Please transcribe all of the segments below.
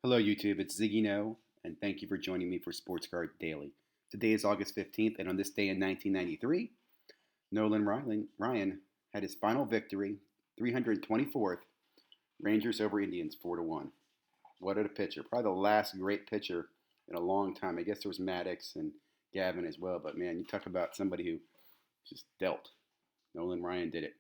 Hello, YouTube. It's ZiggyNo, and thank you for joining me for Sports Card Daily. Today is August 15th, and on this day in 1993, Nolan Ryan had his final victory, 324th, Rangers over Indians, 4-1. What a pitcher. Probably the last great pitcher in a long time. I guess there was Maddox and Gavin as well, but man, you talk about somebody who just dealt. Nolan Ryan did it.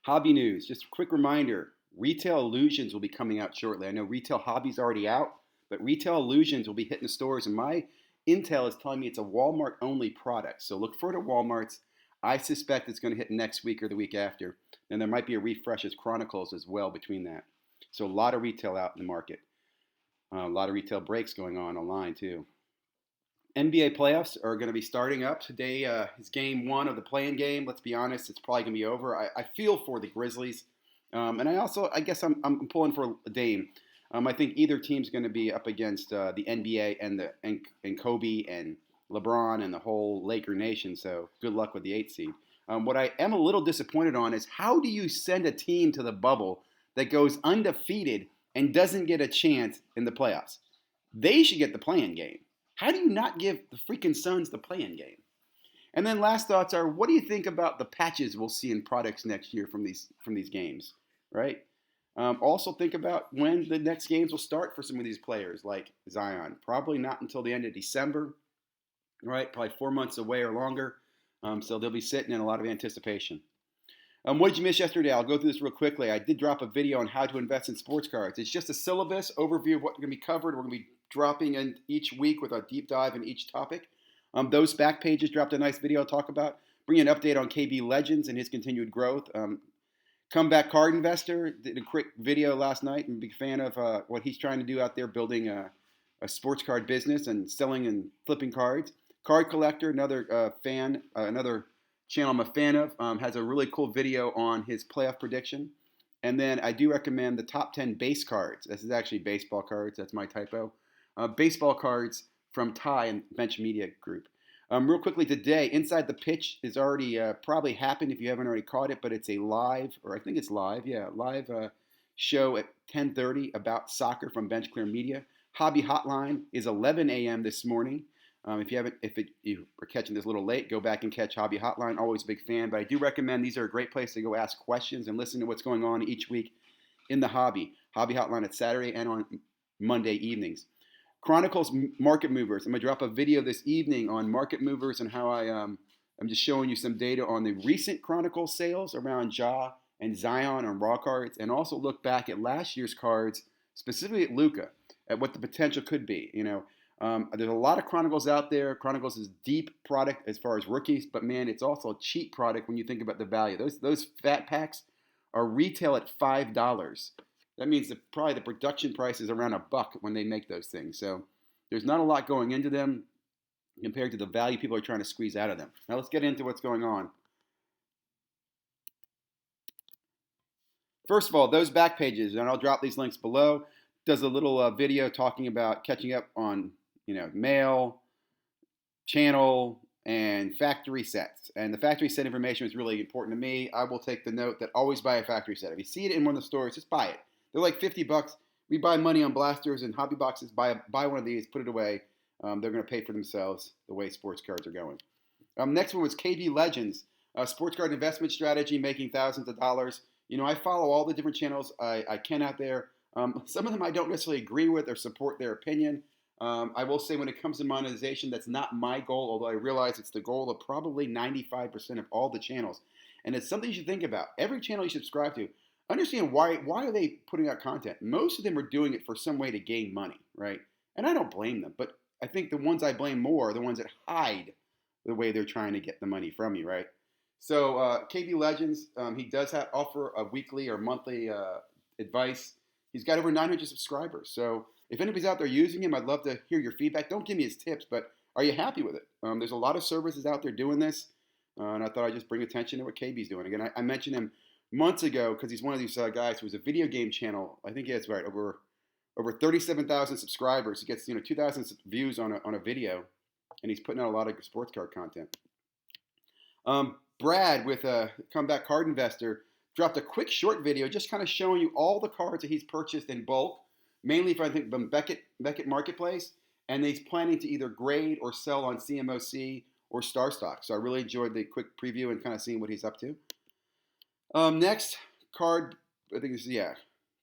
Hobby news, just a quick reminder, Retail Illusions will be coming out shortly. I know Retail Hobby's already out, but Retail Illusions will be hitting the stores, and my intel is telling me it's a Walmart-only product. So look for it at Walmart's. I suspect it's going to hit next week or the week after. And there might be a refresh as Chronicles as well between that. So a lot of retail out in the market. A lot of retail breaks going on online too. NBA playoffs are going to be starting up. Today is game one of the play-in game. Let's be honest, it's probably going to be over. I feel for the Grizzlies. And I guess I'm pulling for Dame. I think either team's going to be up against the NBA and Kobe and LeBron and the whole Laker nation. So good luck with the 8th seed. What I am a little disappointed on is how do you send a team to the bubble that goes undefeated and doesn't get a chance in the playoffs? They should get the play-in game. How do you not give the freaking Suns the play-in game? And then last thoughts are, what do you think about the patches we'll see in products next year from these games, right? Also think about when the next games will start for some of these players like Zion. Probably not until the end of December, right? Probably 4 months away or longer. So they'll be sitting in a lot of anticipation. What did you miss yesterday? I'll go through this real quickly. I did drop a video on how to invest in sports cards. It's just a syllabus overview of what's going to be covered. We're going to be dropping in each week with a deep dive in each topic. Those back pages dropped a nice video I'll talk about. Bring an update on KB Legends and his continued growth. Comeback Card Investor did a quick video last night. I'm a big fan of what he's trying to do out there, building a sports card business and selling and flipping cards. Card Collector, another another channel I'm a fan of, has a really cool video on his playoff prediction. And then I do recommend the top 10 base cards. This is actually baseball cards. That's my typo. Baseball cards from Ty and Bench Media Group. Real quickly today, Inside the Pitch is already probably happened if you haven't already caught it, but it's a live, or I think it's live, live show at 10:30 about soccer from Bench Clear Media. Hobby Hotline is 11 a.m. this morning. You are catching this a little late, go back and catch Hobby Hotline. Always a big fan, but I do recommend these are a great place to go ask questions and listen to what's going on each week in the hobby. Hobby Hotline at Saturday and on Monday evenings. Chronicles Market Movers. I'm going to drop a video this evening on market movers and how I'm just showing you some data on the recent Chronicles sales around Ja and Zion on raw cards, and also look back at last year's cards, specifically at Luka, at what the potential could be. There's a lot of Chronicles out there. Chronicles is deep product as far as rookies, but man, it's also a cheap product when you think about the value. Those fat packs are retail at $5. That means that probably the production price is around $1 when they make those things. So there's not a lot going into them compared to the value people are trying to squeeze out of them. Now let's get into what's going on. First of all, those back pages, and I'll drop these links below, does a little video talking about catching up on mail, channel, and factory sets. And the factory set information is really important to me. I will take the note that always buy a factory set. If you see it in one of the stores, just buy it. They're like $50. We buy money on blasters and hobby boxes. Buy one of these, put it away. They're going to pay for themselves the way sports cards are going. Next one was KB Legends, sports card investment strategy, making thousands of dollars. I follow all the different channels I can out there. Some of them I don't necessarily agree with or support their opinion. I will say when it comes to monetization, that's not my goal, although I realize it's the goal of probably 95% of all the channels. And it's something you should think about. Every channel you subscribe to, understand why are they putting out content? Most of them are doing it for some way to gain money, right? And I don't blame them, but I think the ones I blame more are the ones that hide the way they're trying to get the money from you, right? So KB Legends, he does offer a weekly or monthly advice. He's got over 900 subscribers. So if anybody's out there using him, I'd love to hear your feedback. Don't give me his tips, but are you happy with it? There's a lot of services out there doing this, and I thought I'd just bring attention to what KB's doing. Again, I mentioned him months ago because he's one of these guys who has a video game channel. I think he has over 37,000 subscribers. He gets 2,000 views on a video, and he's putting out a lot of sports card content. Brad with a Comeback Card Investor dropped a quick short video just kind of showing you all the cards that he's purchased in bulk mainly from, I think, from Beckett Marketplace, and he's planning to either grade or sell on CMOC or Star Stock. So I really enjoyed the quick preview and kind of seeing what he's up to. Next, card, I think this is, yeah,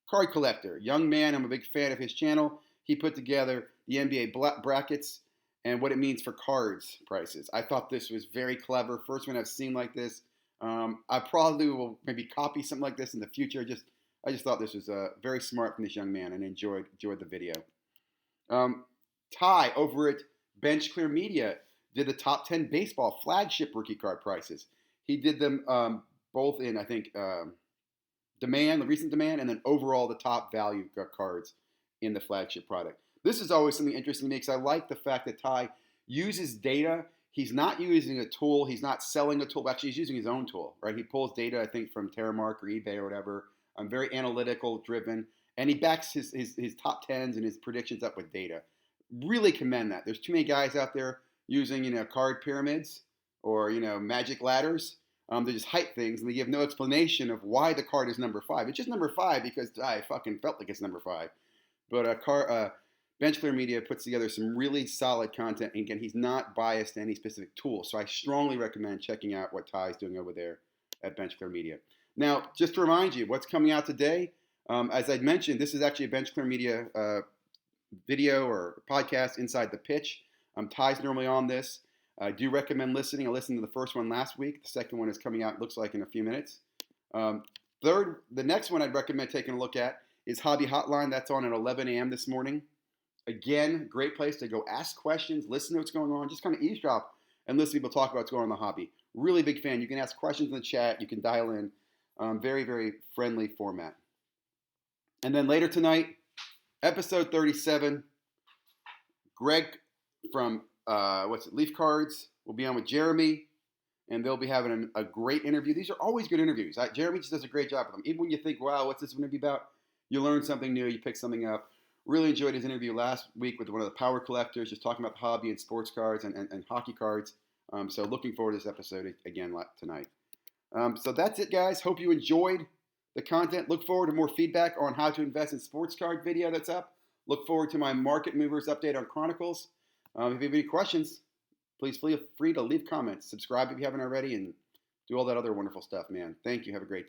Card Collector. Young man, I'm a big fan of his channel. He put together the NBA brackets and what it means for cards prices. I thought this was very clever. First one I've seen like this. I probably will maybe copy something like this in the future. I just thought this was very smart from this young man and enjoyed the video. Ty over at Bench Clear Media did the top 10 baseball flagship rookie card prices. He did them both in, I think, demand, the recent demand, and then overall the top value cards in the flagship product. This is always something interesting to me because I like the fact that Ty uses data. He's not using a tool. He's not selling a tool. But actually, he's using his own tool, right? He pulls data, I think, from Terramark or eBay or whatever. Very analytical driven, and he backs his top tens and his predictions up with data. Really commend that. There's too many guys out there using card pyramids or magic ladders. They just hype things and they give no explanation of why the card is number 5. It's just number 5 because I fucking felt like it's number 5. But Bench Clear Media puts together some really solid content. And again, he's not biased to any specific tool. So I strongly recommend checking out what Ty's doing over there at Bench Clear Media. Now, just to remind you, what's coming out today, as I mentioned, this is actually a Bench Clear Media video or podcast, Inside the Pitch. Ty's normally on this. I do recommend listening. I listened to the first one last week. The second one is coming out, looks like, in a few minutes. The next one I'd recommend taking a look at is Hobby Hotline. That's on at 11 a.m. this morning. Again, great place to go ask questions, listen to what's going on, just kind of eavesdrop and listen to people talk about what's going on in the hobby. Really big fan. You can ask questions in the chat. You can dial in. Very, very friendly format. And then later tonight, episode 37, Greg from Leaf Cards will be on with Jeremy, and they'll be having a great interview. These are always good interviews. Jeremy just does a great job with them. Even when you think, wow, what's this going to be about? You learn something new. You pick something up. Really enjoyed his interview last week with one of the power collectors, just talking about the hobby and sports cards and hockey cards. So looking forward to this episode again tonight. So that's it, guys. Hope you enjoyed the content. Look forward to more feedback on how to invest in sports card video that's up. Look forward to my Market Movers update on Chronicles. If you have any questions, please feel free to leave comments. Subscribe if you haven't already, and do all that other wonderful stuff, man. Thank you. Have a great day.